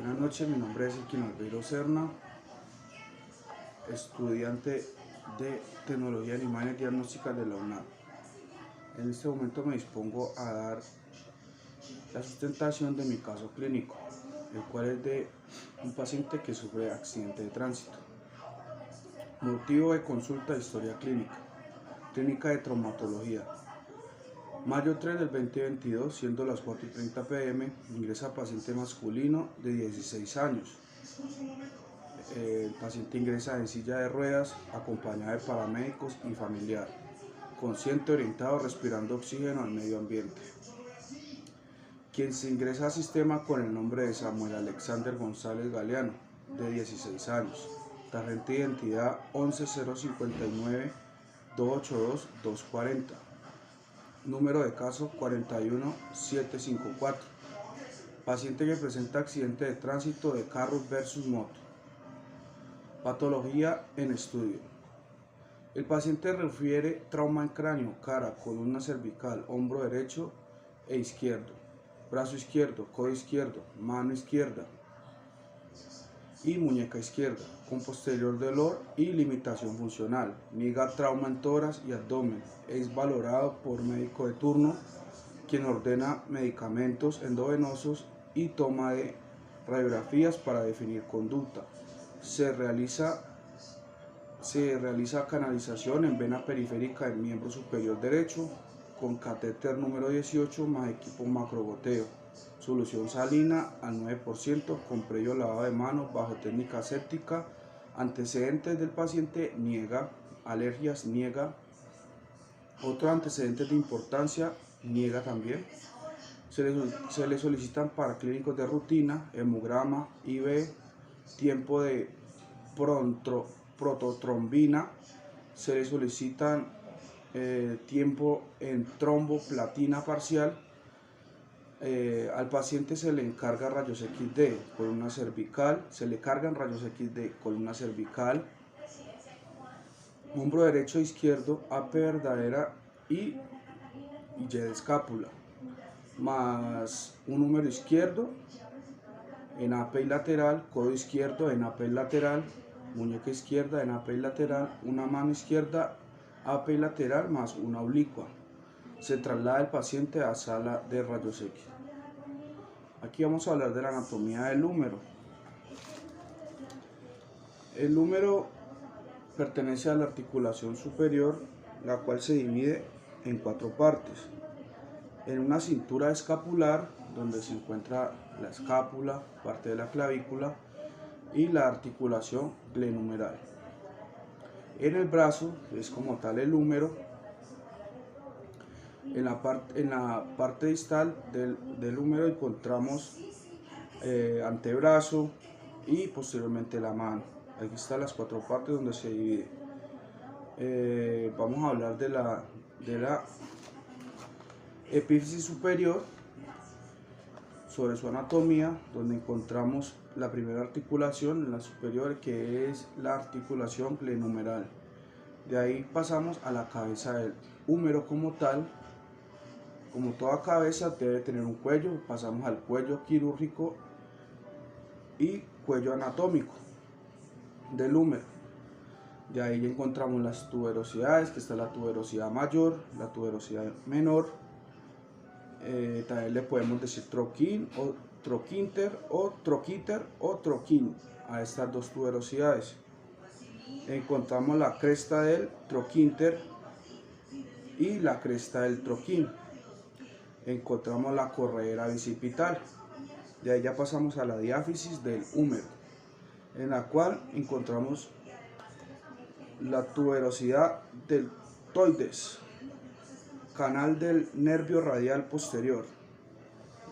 Buenas noches, mi nombre es Elkin Albeiro Serna, estudiante de Tecnología en Imágenes Diagnósticas de la UNAM. En este momento me dispongo a dar la sustentación de mi caso clínico, el cual es de un paciente que sufre accidente de tránsito. Motivo de consulta: historia clínica, clínica de traumatología. Mayo 3 del 2022, siendo las 4:30 p.m., ingresa paciente masculino de 16 años. El paciente ingresa en silla de ruedas, acompañado de paramédicos y familiar, consciente, orientado, respirando oxígeno al medio ambiente. Quien se ingresa al sistema con el nombre de Samuel Alexander González Galeano, de 16 años. Tarjeta de identidad 11-059-282-240. Número de caso 41754. Paciente que presenta accidente de tránsito de carro versus moto. Patología en estudio. El paciente refiere trauma en cráneo, cara, columna cervical, hombro derecho e izquierdo, brazo izquierdo, codo izquierdo, mano izquierda y muñeca izquierda, con posterior dolor y limitación funcional. Niega trauma en tórax y abdomen. Es valorado por médico de turno, quien ordena medicamentos endovenosos y toma de radiografías para definir conducta. Se realiza canalización en vena periférica del miembro superior derecho con catéter número 18 más equipo macrogoteo. Solución salina al 9% con previo lavado de manos bajo técnica aséptica. Antecedentes del paciente: niega. Alergias: niega. Otros antecedentes de importancia: niega también. Se le solicitan paraclínicos de rutina, hemograma, IV, tiempo de prototrombina. Se le solicitan tiempo en tromboplatina parcial. Al paciente se le encarga rayos X de columna cervical, columna cervical, hombro derecho e izquierdo, AP verdadera y Y de escápula, más un número izquierdo en AP lateral, codo izquierdo en AP lateral, muñeca izquierda en AP lateral, una mano izquierda AP lateral más una oblicua. Se traslada el paciente a sala de rayos X. Aquí vamos a hablar de la anatomía del húmero. El húmero pertenece a la articulación superior, la cual se divide en 4 partes. En una cintura escapular, donde se encuentra la escápula, parte de la clavícula y la articulación glenumeral. En el brazo es como tal el húmero. En la parte distal del húmero encontramos antebrazo y posteriormente la mano. Aquí están las 4 partes donde se divide. Vamos a hablar de la epífisis superior, sobre su anatomía, donde encontramos la primera articulación, en la superior, que es la articulación glenumeral. De ahí pasamos a la cabeza del húmero como tal. Como toda cabeza debe tener un cuello, pasamos al cuello quirúrgico y cuello anatómico del húmero. De ahí encontramos las tuberosidades, que está la tuberosidad mayor, la tuberosidad menor. También le podemos decir troquín o troquínter o troquíter o troquín a estas dos tuberosidades. Encontramos la cresta del troquínter y la cresta del troquín. Encontramos la corredera bicipital. De ahí ya pasamos a la diáfisis del húmero, en la cual encontramos la tuberosidad deltoides, canal del nervio radial posterior.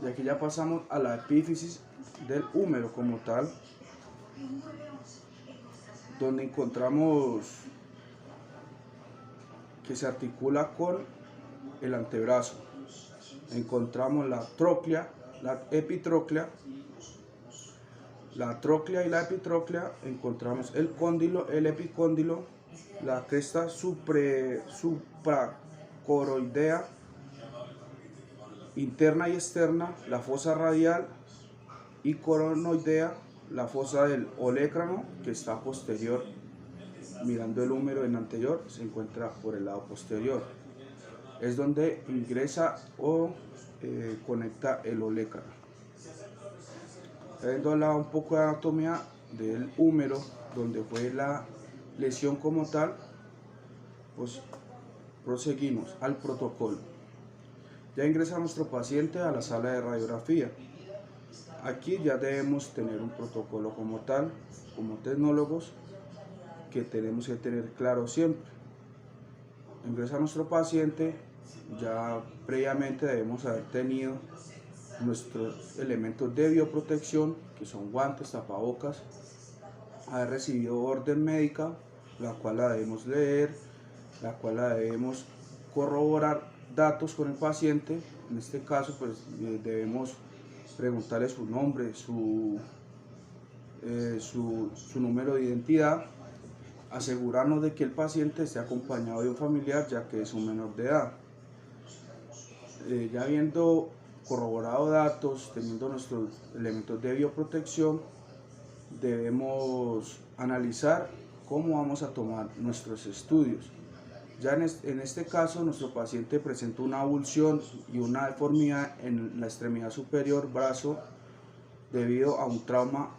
Y aquí ya pasamos a la epífisis del húmero como tal, donde encontramos que se articula con el antebrazo. Encontramos la tróclea, la epitróclea, la tróclea y la epitróclea. Encontramos el cóndilo, el epicóndilo, la cresta supracoroidea interna y externa, la fosa radial y coronoidea, la fosa del olecrano, que está posterior, mirando el húmero en anterior, se encuentra por el lado posterior. Es donde ingresa o conecta el olecrano. Habiendo hablado un poco de anatomía del húmero, donde fue la lesión como tal, pues proseguimos al protocolo. Ya ingresa nuestro paciente a la sala de radiografía. Aquí ya debemos tener un protocolo como tal, como tecnólogos, que tenemos que tener claro siempre. Ingresa nuestro paciente, ya previamente debemos haber tenido nuestros elementos de bioprotección, que son guantes, tapabocas, haber recibido orden médica, la cual la debemos leer, la cual la debemos corroborar datos con el paciente. En este caso, pues debemos preguntarle su nombre, su número de identidad, asegurarnos de que el paciente esté acompañado de un familiar, ya que es un menor de edad. Ya habiendo corroborado datos, teniendo nuestros elementos de bioprotección, debemos analizar cómo vamos a tomar nuestros estudios. Ya en este caso, nuestro paciente presenta una avulsión y una deformidad en la extremidad superior brazo debido a un trauma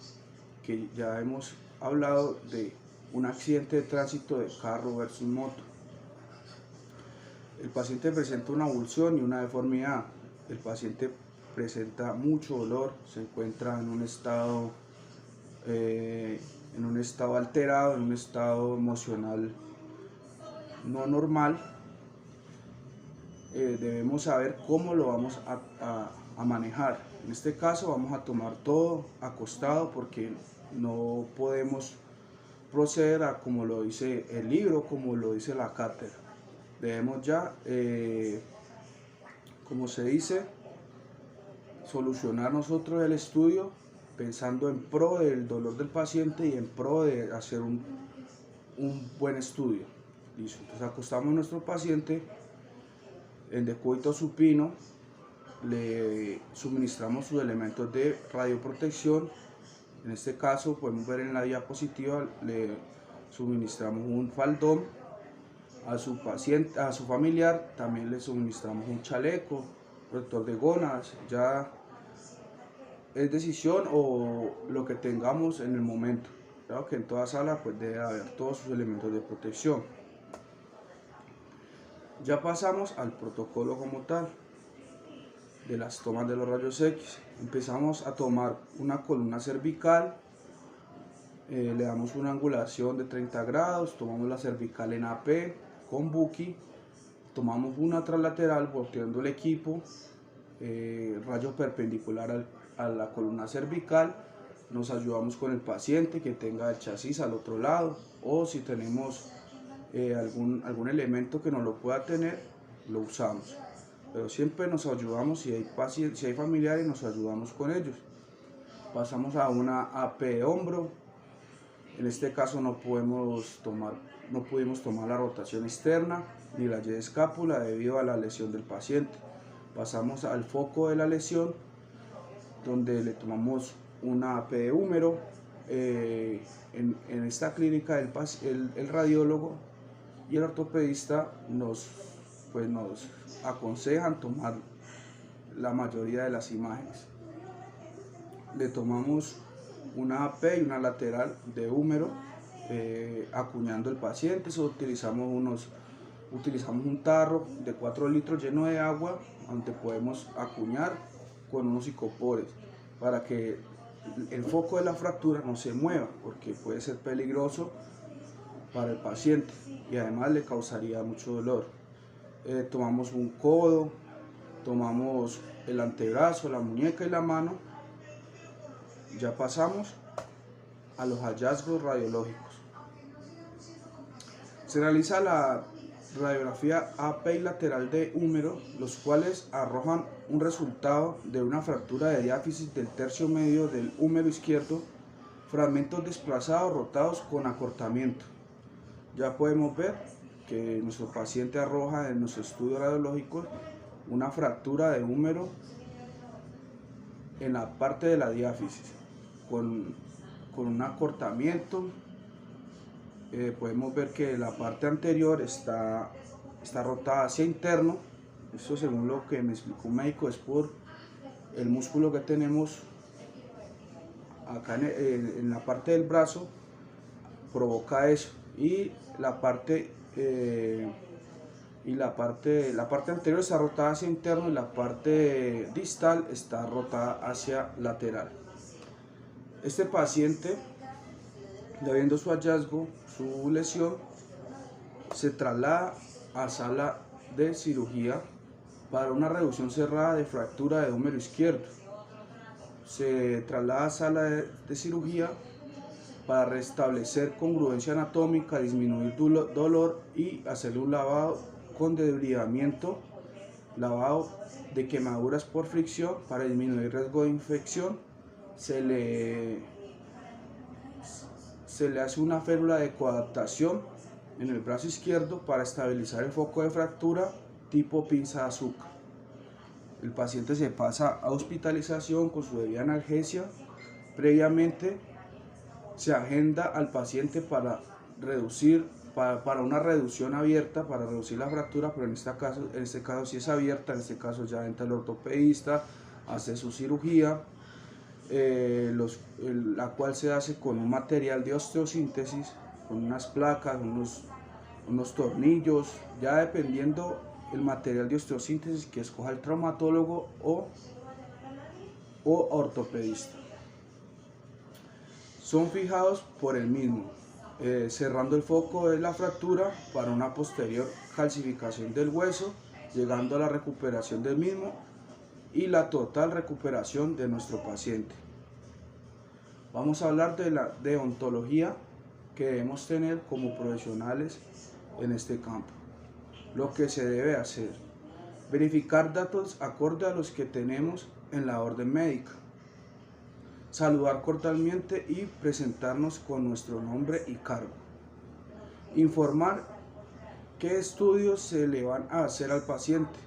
que ya hemos hablado de un accidente de tránsito de carro versus moto. El paciente presenta una avulsión y una deformidad. El paciente presenta mucho dolor, se encuentra en un estado alterado, en un estado emocional no normal. Debemos saber cómo lo vamos a manejar. En este caso vamos a tomar todo acostado, porque no podemos proceder a como lo dice el libro, como lo dice la cátedra. Debemos ya, como se dice, solucionar nosotros el estudio pensando en pro del dolor del paciente y en pro de hacer un buen estudio. Listo. Entonces acostamos a nuestro paciente en decúbito supino, le suministramos sus elementos de radioprotección. En este caso podemos ver en la diapositiva, le suministramos un faldón. A su paciente, a su familiar, también le suministramos un chaleco, protector de gónadas. Ya es decisión o lo que tengamos en el momento. Claro que en toda sala pues debe haber todos sus elementos de protección. Ya pasamos al protocolo como tal de las tomas de los rayos X. Empezamos a tomar una columna cervical, le damos una angulación de 30 grados, tomamos la cervical en AP con Buki, tomamos una translateral volteando el equipo, rayo perpendicular a la columna cervical. Nos ayudamos con el paciente que tenga el chasis al otro lado, o si tenemos algún elemento que no lo pueda tener, lo usamos. Pero siempre nos ayudamos, si hay familiares, nos ayudamos con ellos. Pasamos a una AP de hombro. En este caso no pudimos tomar la rotación externa ni la Y de escápula debido a la lesión del paciente. Pasamos al foco de la lesión, donde le tomamos una AP de húmero. En esta clínica el radiólogo y el ortopedista nos aconsejan tomar la mayoría de las imágenes. Le tomamos una AP y una lateral de húmero, acuñando el paciente. Utilizamos un tarro de 4 litros lleno de agua, donde podemos acuñar con unos icopores para que el foco de la fractura no se mueva, porque puede ser peligroso para el paciente y además le causaría mucho dolor. Tomamos un codo, tomamos el antebrazo, la muñeca y la mano. Ya pasamos a los hallazgos radiológicos. Se realiza la radiografía AP y lateral de húmero, los cuales arrojan un resultado de una fractura de diáfisis del tercio medio del húmero izquierdo, fragmentos desplazados rotados con acortamiento. Ya podemos ver que nuestro paciente arroja en nuestro estudio radiológico una fractura de húmero en la parte de la diáfisis con un acortamiento. Podemos ver que la parte anterior está rotada hacia interno. Esto, según lo que me explicó un médico, es por el músculo que tenemos acá en la parte del brazo, provoca eso, y la parte anterior está rotada hacia interno y la parte distal está rotada hacia lateral. Este paciente, ya viendo su hallazgo, su lesión, se traslada a sala de cirugía para una reducción cerrada de fractura de húmero izquierdo. Se traslada a sala de cirugía para restablecer congruencia anatómica, disminuir dolor y hacerle un lavado con debridamiento, lavado de quemaduras por fricción para disminuir riesgo de infección. Se le hace una férula de coadaptación en el brazo izquierdo para estabilizar el foco de fractura tipo pinza de azúcar. El paciente se pasa a hospitalización con su debida analgesia. Previamente se agenda al paciente para una reducción abierta, para reducir la fractura, pero en este caso si es abierta, en este caso ya entra el ortopedista, hace su cirugía, la cual se hace con un material de osteosíntesis, con unas placas, unos tornillos, ya dependiendo el material de osteosíntesis que escoja el traumatólogo o ortopedista. Son fijados por el mismo, cerrando el foco de la fractura para una posterior calcificación del hueso, llegando a la recuperación del mismo y la total recuperación de nuestro paciente. Vamos a hablar de la deontología que debemos tener como profesionales en este campo. Lo que se debe hacer: verificar datos acorde a los que tenemos en la orden médica, saludar cordialmente y presentarnos con nuestro nombre y cargo, informar qué estudios se le van a hacer al paciente,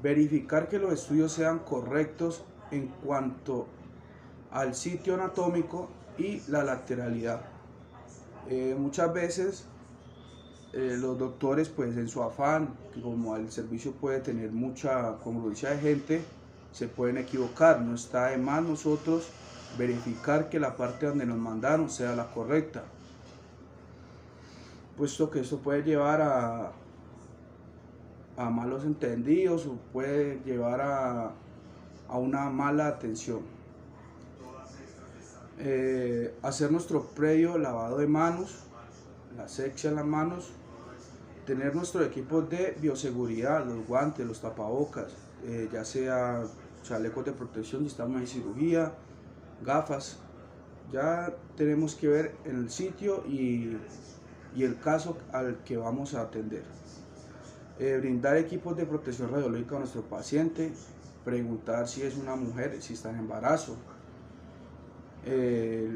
verificar que los estudios sean correctos en cuanto al sitio anatómico y la lateralidad. Muchas veces los doctores, pues en su afán, como el servicio puede tener mucha congruencia de gente, se pueden equivocar. No está de más nosotros verificar que la parte donde nos mandaron sea la correcta, puesto que esto puede llevar a malos entendidos o puede llevar a una mala atención. Hacer nuestro previo lavado de manos, la asepsia en las manos, tener nuestro equipo de bioseguridad, los guantes, los tapabocas, ya sea chalecos de protección si estamos en cirugía, gafas. Ya tenemos que ver el sitio y el caso al que vamos a atender. Brindar equipos de protección radiológica a nuestro paciente, preguntar si es una mujer, si está en embarazo.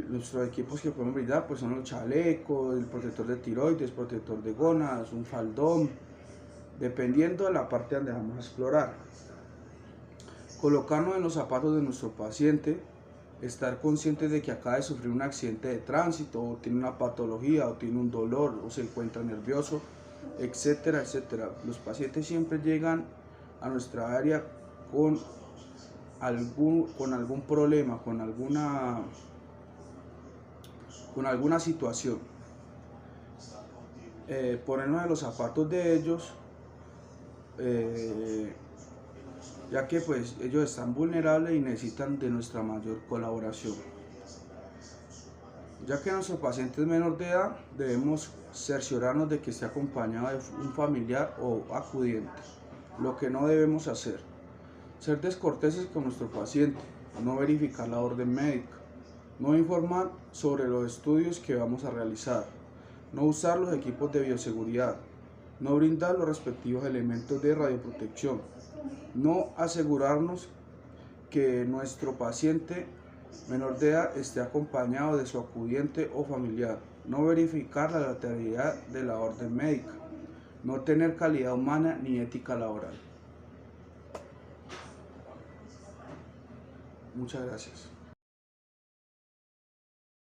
Nuestros equipos que podemos brindar pues son los chalecos, el protector de tiroides, protector de gónadas, un faldón, dependiendo de la parte donde vamos a explorar. Colocarnos en los zapatos de nuestro paciente, estar conscientes de que acaba de sufrir un accidente de tránsito, o tiene una patología, o tiene un dolor, o se encuentra nervioso, etcétera, etcétera. Los pacientes siempre llegan a nuestra área con algún problema, con alguna situación. Ponernos en los zapatos de ellos, ya que pues ellos están vulnerables y necesitan de nuestra mayor colaboración. Ya que nuestro paciente es menor de edad, debemos cerciorarnos de que esté acompañado de un familiar o acudiente. Lo que no debemos hacer: ser descorteses con nuestro paciente, no verificar la orden médica, no informar sobre los estudios que vamos a realizar, no usar los equipos de bioseguridad, no brindar los respectivos elementos de radioprotección, no asegurarnos que nuestro paciente menor de edad esté acompañado de su acudiente o familiar, no verificar la lateralidad de la orden médica, no tener calidad humana ni ética laboral. Muchas gracias.